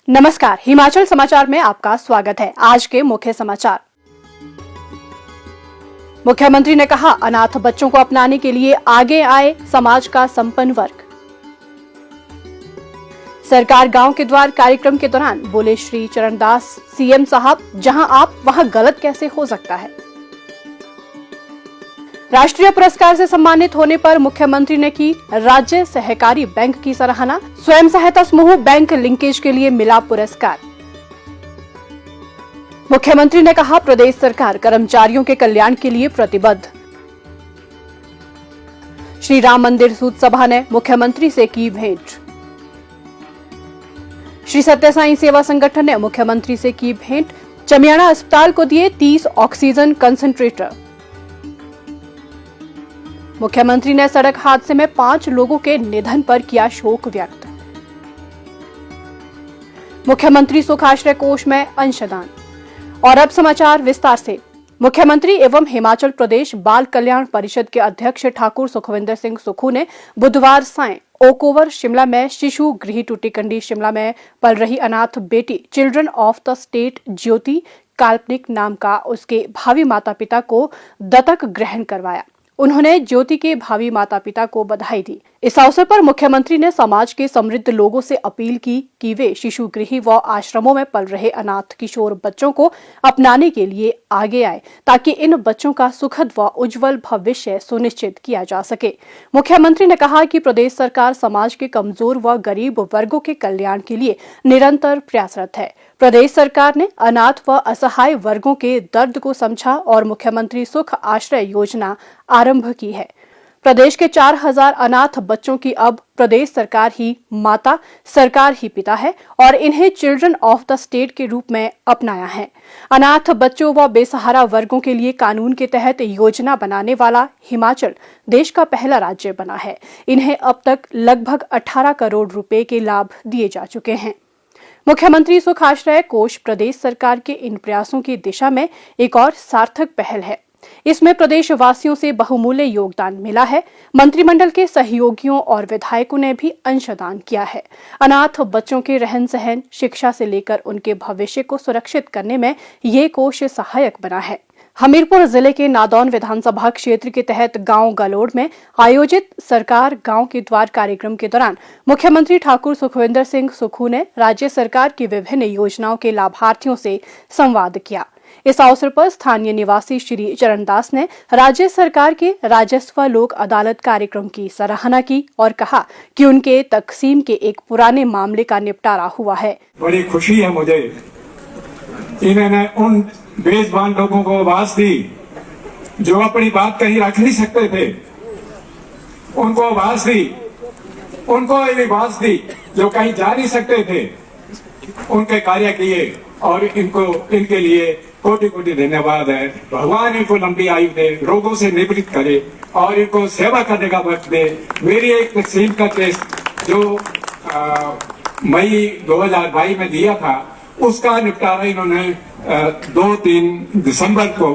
नमस्कार, हिमाचल समाचार में आपका स्वागत है। आज के मुख्य समाचार। मुख्यमंत्री ने कहा, अनाथ बच्चों को अपनाने के लिए आगे आए समाज का संपन्न वर्ग। सरकार गांव के द्वार कार्यक्रम के दौरान बोले श्री चरणदास, सीएम साहब जहां आप वहां गलत कैसे हो सकता है। राष्ट्रीय पुरस्कार से सम्मानित होने पर मुख्यमंत्री ने की राज्य सहकारी बैंक की सराहना। स्वयं सहायता समूह बैंक लिंकेज के लिए मिला पुरस्कार। मुख्यमंत्री ने कहा, प्रदेश सरकार कर्मचारियों के कल्याण के लिए प्रतिबद्ध। श्री राम मंदिर सूत सभा ने मुख्यमंत्री से की भेंट। श्री सत्य साई सेवा संगठन ने मुख्यमंत्री से की भेंट। चमियाना अस्पताल को दिए 30 ऑक्सीजन कंसंट्रेटर। मुख्यमंत्री ने सड़क हादसे में 5 लोगों के निधन पर किया शोक व्यक्त। मुख्यमंत्री सुख आश्रय कोष में अंशदान। और अब समाचार विस्तार से। मुख्यमंत्री एवं हिमाचल प्रदेश बाल कल्याण परिषद के अध्यक्ष ठाकुर सुखविंदर सिंह सुक्खू ने बुधवार सायं ओक ओवर शिमला में शिशु गृह टूटीकंडी शिमला में पल रही अनाथ बेटी चिल्ड्रन ऑफ द स्टेट ज्योति काल्पनिक नाम का उसके भावी माता पिता को दत्तक ग्रहण करवाया। उन्होंने ज्योति के भावी माता पिता को बधाई दी। इस अवसर पर मुख्यमंत्री ने समाज के समृद्ध लोगों से अपील की कि वे शिशु गृह व आश्रमों में पल रहे अनाथ किशोर बच्चों को अपनाने के लिए आगे आए, ताकि इन बच्चों का सुखद व उज्जवल भविष्य सुनिश्चित किया जा सके। मुख्यमंत्री ने कहा कि प्रदेश सरकार समाज के कमजोर व गरीब वर्गों के कल्याण के लिए निरंतर प्रयासरत है। प्रदेश सरकार ने अनाथ व असहाय वर्गों के दर्द को समझा और मुख्यमंत्री सुख आश्रय योजना आरंभ की है। प्रदेश के 4000 अनाथ बच्चों की अब प्रदेश सरकार ही माता, सरकार ही पिता है और इन्हें चिल्ड्रन ऑफ द स्टेट के रूप में अपनाया है। अनाथ बच्चों व बेसहारा वर्गों के लिए कानून के तहत योजना बनाने वाला हिमाचल देश का पहला राज्य बना है। इन्हें अब तक लगभग 18 करोड़ रुपए के लाभ दिए जा चुके हैं। मुख्यमंत्री सुख आश्रय कोष प्रदेश सरकार के इन प्रयासों की दिशा में एक और सार्थक पहल है। इसमें प्रदेश वासियों से बहुमूल्य योगदान मिला है। मंत्रिमंडल के सहयोगियों और विधायकों ने भी अंशदान किया है। अनाथ बच्चों के रहन सहन, शिक्षा से लेकर उनके भविष्य को सुरक्षित करने में ये कोष सहायक बना है। हमीरपुर जिले के नादौन विधानसभा क्षेत्र के तहत गांव गलोड़ में आयोजित सरकार गांव के द्वार कार्यक्रम के दौरान मुख्यमंत्री ठाकुर सुखविंदर सिंह सुक्खू ने राज्य सरकार की विभिन्न योजनाओं के लाभार्थियों से संवाद किया। इस अवसर पर स्थानीय निवासी श्री चरणदास ने राज्य सरकार के राजस्व लोक अदालत कार्यक्रम की सराहना की और कहा कि उनके तकसीम के एक पुराने मामले का निपटारा हुआ है। बड़ी खुशी है मुझे, इन्होंने उन बेज़बान लोगों को आवाज दी जो अपनी बात कहीं रख नहीं सकते थे, उनको आवाज दी, उनको आवाज दी जो कहीं जा नहीं सकते थे, उनके कार्य किए और इनके लिए कोटि कोटि धन्यवाद है। भगवान इनको लंबी आयु दे, रोगों से निवृत्त करे और इनको सेवा करने का वक्त दे। मेरी एक तकसीम का केस जो मई 2022 में दिया था, उसका निपटारा इन्होंने 2-3 दिसंबर को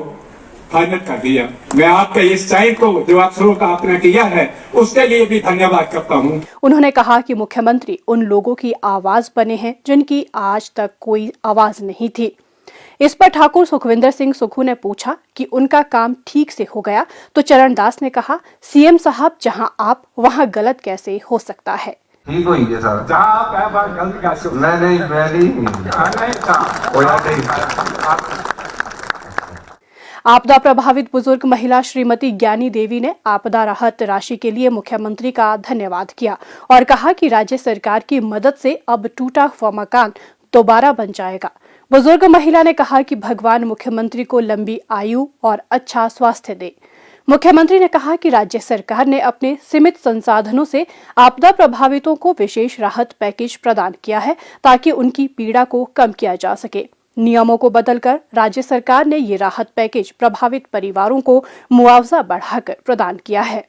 फाइनल कर दिया। मैं आपके इस साइड को जो अफसरों का आपने किया है उसके लिए भी धन्यवाद करता हूँ। उन्होंने कहा कि मुख्यमंत्री उन लोगों की आवाज बने हैं जिनकी आज तक कोई आवाज नहीं थी। इस पर ठाकुर सुखविंदर सिंह सुक्खू ने पूछा कि उनका काम ठीक से हो गया, तो चरणदास ने कहा, सीएम साहब जहां आप वहां गलत कैसे हो सकता है। ठीक हो गया सर, जहाँ आप है बात गलत कैसे हो? नहीं आपदा प्रभावित बुजुर्ग महिला श्रीमती ज्ञानी देवी ने आपदा राहत राशि के लिए मुख्यमंत्री का धन्यवाद किया और कहा कि राज्य सरकार की मदद से अब टूटा हुआ मकान दोबारा बन जाएगा। बुजुर्ग महिला ने कहा कि भगवान मुख्यमंत्री को लंबी आयु और अच्छा स्वास्थ्य दे। मुख्यमंत्री ने कहा कि राज्य सरकार ने अपने सीमित संसाधनों से आपदा प्रभावितों को विशेष राहत पैकेज प्रदान किया है, ताकि उनकी पीड़ा को कम किया जा सके। नियमों को बदलकर राज्य सरकार ने ये राहत पैकेज प्रभावित परिवारों को मुआवजा बढ़ाकर प्रदान किया है।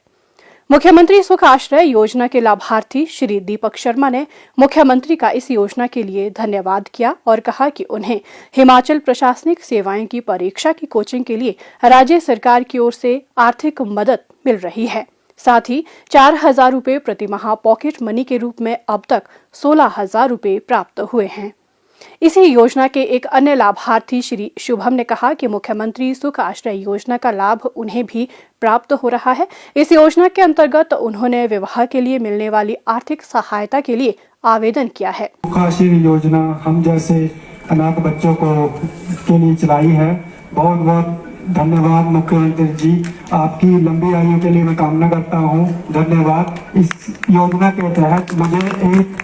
मुख्यमंत्री सुख आश्रय योजना के लाभार्थी श्री दीपक शर्मा ने मुख्यमंत्री का इस योजना के लिए धन्यवाद किया और कहा कि उन्हें हिमाचल प्रशासनिक सेवाएं की परीक्षा की कोचिंग के लिए राज्य सरकार की ओर से आर्थिक मदद मिल रही है। साथ ही 4,000 रुपए प्रति माह पॉकेट मनी के रूप में अब तक 16,000 रुपए प्राप्त हुए हैं। इसी योजना के एक अन्य लाभार्थी श्री शुभम ने कहा कि मुख्यमंत्री सुख आश्रय योजना का लाभ उन्हें भी प्राप्त हो रहा है। इस योजना के अंतर्गत उन्होंने विवाह के लिए मिलने वाली आर्थिक सहायता के लिए आवेदन किया है। सुख आश्रय योजना हम जैसे अनाथ बच्चों को के लिए चलाई है। बहुत बहुत धन्यवाद मुख्यमंत्री जी, आपकी लंबी आयु के लिए मैं कामना करता हूँ। धन्यवाद। इस योजना के तहत मुझे एक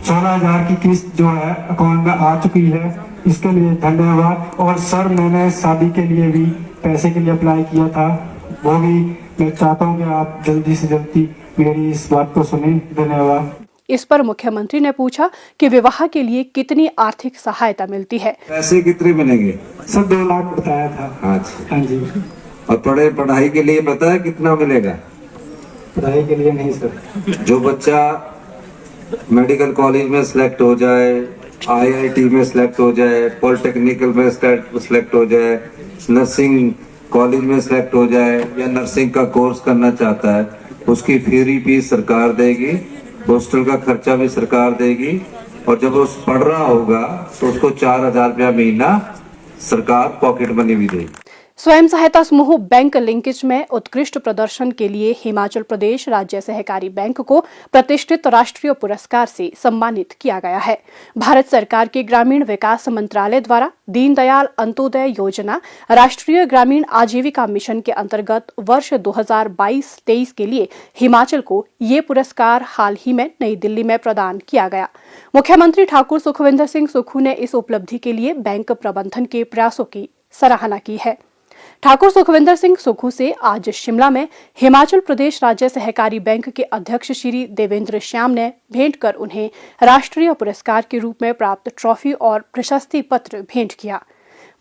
16,000 की किस्त जो है अकाउंट में आ चुकी है, इसके लिए धन्यवाद। और सर, मैंने शादी के लिए भी पैसे के लिए अप्लाई किया था, वो भी मैं चाहता हूँ कि आप जल्दी से जल्दी मेरी इस बात को सुने। धन्यवाद। इस पर मुख्यमंत्री ने पूछा कि विवाह के लिए कितनी आर्थिक सहायता मिलती है। पैसे कितने मिलेंगे? सर 2 लाख बताया था। अच्छा। हाँ जी। और पढ़ाई के लिए पता है कितना मिलेगा? पढ़ाई के लिए नहीं सर। जो बच्चा मेडिकल कॉलेज में सिलेक्ट हो जाए, आईआईटी में सिलेक्ट हो जाए, पॉलिटेक्निकल में सिलेक्ट हो जाए, नर्सिंग कॉलेज में सिलेक्ट हो जाए या नर्सिंग का कोर्स करना चाहता है, उसकी फीस सरकार देगी, हॉस्टल का खर्चा भी सरकार देगी। और जब वो पढ़ रहा होगा तो उसको 4,000 रुपया महीना सरकार पॉकेट मनी भी देगी। स्वयं सहायता समूह बैंक लिंकेज में उत्कृष्ट प्रदर्शन के लिए हिमाचल प्रदेश राज्य सहकारी बैंक को प्रतिष्ठित राष्ट्रीय पुरस्कार से सम्मानित किया गया है। भारत सरकार के ग्रामीण विकास मंत्रालय द्वारा दीनदयाल अंत्योदय योजना राष्ट्रीय ग्रामीण आजीविका मिशन के अंतर्गत वर्ष 2022-23 के लिए हिमाचल को ये पुरस्कार हाल ही में नई दिल्ली में प्रदान किया गया। मुख्यमंत्री ठाकुर सुखविंदर सिंह सुक्खू ने इस उपलब्धि के लिए बैंक प्रबंधन के प्रयासों की सराहना की है। ठाकुर सुखविंदर सिंह सुक्खू से आज शिमला में हिमाचल प्रदेश राज्य सहकारी बैंक के अध्यक्ष श्री देवेंद्र श्याम ने भेंट कर उन्हें राष्ट्रीय पुरस्कार के रूप में प्राप्त ट्रॉफी और प्रशस्ति पत्र भेंट किया।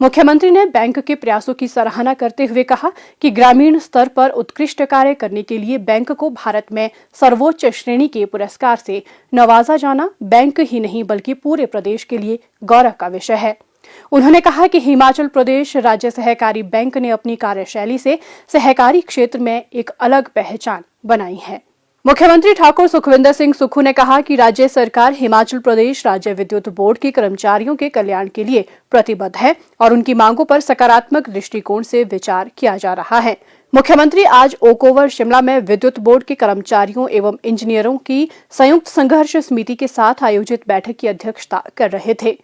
मुख्यमंत्री ने बैंक के प्रयासों की सराहना करते हुए कहा कि ग्रामीण स्तर पर उत्कृष्ट कार्य करने के लिए बैंक को भारत में सर्वोच्च श्रेणी के पुरस्कार से नवाजा जाना बैंक ही नहीं बल्कि पूरे प्रदेश के लिए गौरव का विषय है। उन्होंने कहा कि हिमाचल प्रदेश राज्य सहकारी बैंक ने अपनी कार्यशैली से सहकारी क्षेत्र में एक अलग पहचान बनाई है। मुख्यमंत्री ठाकुर सुखविंदर सिंह सुक्खू ने कहा कि राज्य सरकार हिमाचल प्रदेश राज्य विद्युत बोर्ड के कर्मचारियों के कल्याण के लिए प्रतिबद्ध है और उनकी मांगों पर सकारात्मक दृष्टिकोण से विचार किया जा रहा है। मुख्यमंत्री आज ओक ओवर शिमला में विद्युत बोर्ड के कर्मचारियों एवं इंजीनियरों की संयुक्त संघर्ष समिति के साथ आयोजित बैठक की अध्यक्षता कर रहे थे।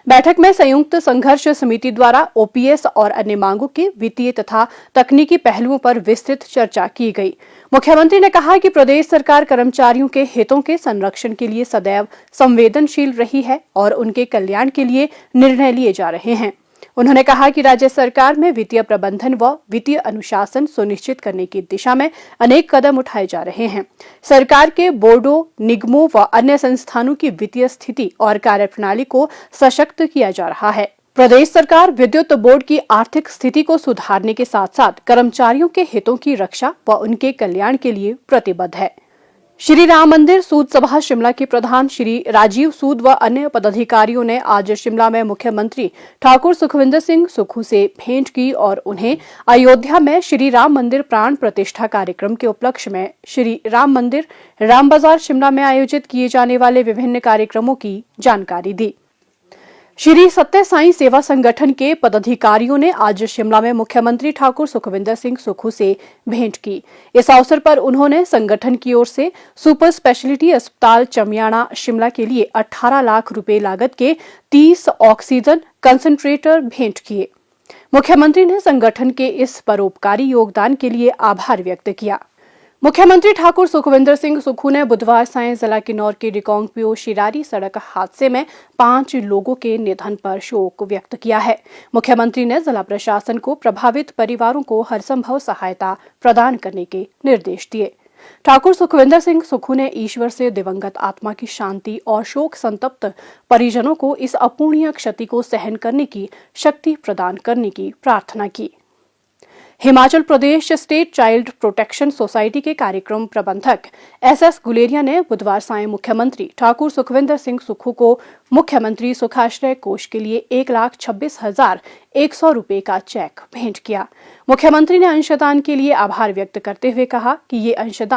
बैठक में संयुक्त संघर्ष समिति द्वारा ओपीएस और अन्य मांगों के वित्तीय तथा तकनीकी पहलुओं पर विस्तृत चर्चा की गई। मुख्यमंत्री ने कहा कि प्रदेश सरकार कर्मचारियों के हितों के संरक्षण के लिए सदैव संवेदनशील रही है और उनके कल्याण के लिए निर्णय लिए जा रहे हैं। उन्होंने कहा कि राज्य सरकार में वित्तीय प्रबंधन व वित्तीय अनुशासन सुनिश्चित करने की दिशा में अनेक कदम उठाए जा रहे हैं। सरकार के बोर्डों, निगमों व अन्य संस्थानों की वित्तीय स्थिति और कार्यप्रणाली को सशक्त किया जा रहा है। प्रदेश सरकार विद्युत बोर्ड की आर्थिक स्थिति को सुधारने के साथ साथ कर्मचारियों के हितों की रक्षा व उनके कल्याण के लिए प्रतिबद्ध है। श्री राम मंदिर सूद सभा शिमला के प्रधान श्री राजीव सूद व अन्य पदाधिकारियों ने आज शिमला में मुख्यमंत्री ठाकुर सुखविंदर सिंह सुक्खू से भेंट की और उन्हें अयोध्या में श्री राम मंदिर प्राण प्रतिष्ठा कार्यक्रम के उपलक्ष्य में श्री राम मंदिर राम बाजार शिमला में आयोजित किए जाने वाले विभिन्न कार्यक्रमों की जानकारी दी। श्री सत्य साई सेवा संगठन के पदाधिकारियों ने आज शिमला में मुख्यमंत्री ठाकुर सुखविंदर सिंह सुक्खू से भेंट की। इस अवसर पर उन्होंने संगठन की ओर से सुपर स्पेशलिटी अस्पताल चमियाना शिमला के लिए 18 लाख रुपए लागत के 30 ऑक्सीजन कंसंट्रेटर भेंट किए। मुख्यमंत्री ने संगठन के इस परोपकारी योगदान के लिए आभार व्यक्त किया। मुख्यमंत्री ठाकुर सुखविंदर सिंह सुक्खू ने बुधवार सायं जिला किन्नौर के रिकांगपिओ शिरारी सड़क हादसे में 5 लोगों के निधन पर शोक व्यक्त किया है। मुख्यमंत्री ने जिला प्रशासन को प्रभावित परिवारों को हरसंभव सहायता प्रदान करने के निर्देश दिए। ठाकुर सुखविंदर सिंह सुक्खू ने ईश्वर से दिवंगत आत्मा की शांति और शोक संतप्त परिजनों को इस अपूर्णीय क्षति को सहन करने की शक्ति प्रदान करने की प्रार्थना की। Himachal Pradesh state child protection society के कार्यक्रम प्रबंधक एसएस गुलेरिया ने बुधवार सायं मुख्यमंत्री ठाकुर सुखविंदर सिंह सुक्खू को मुख्यमंत्री सुखाश्रय कोष के लिए 1,26,100 रुपए का चेक भेंट किया। मुख्यमंत्री ने अंशदान के लिए आभार व्यक्त करते हुए कहा कि ये अंशदान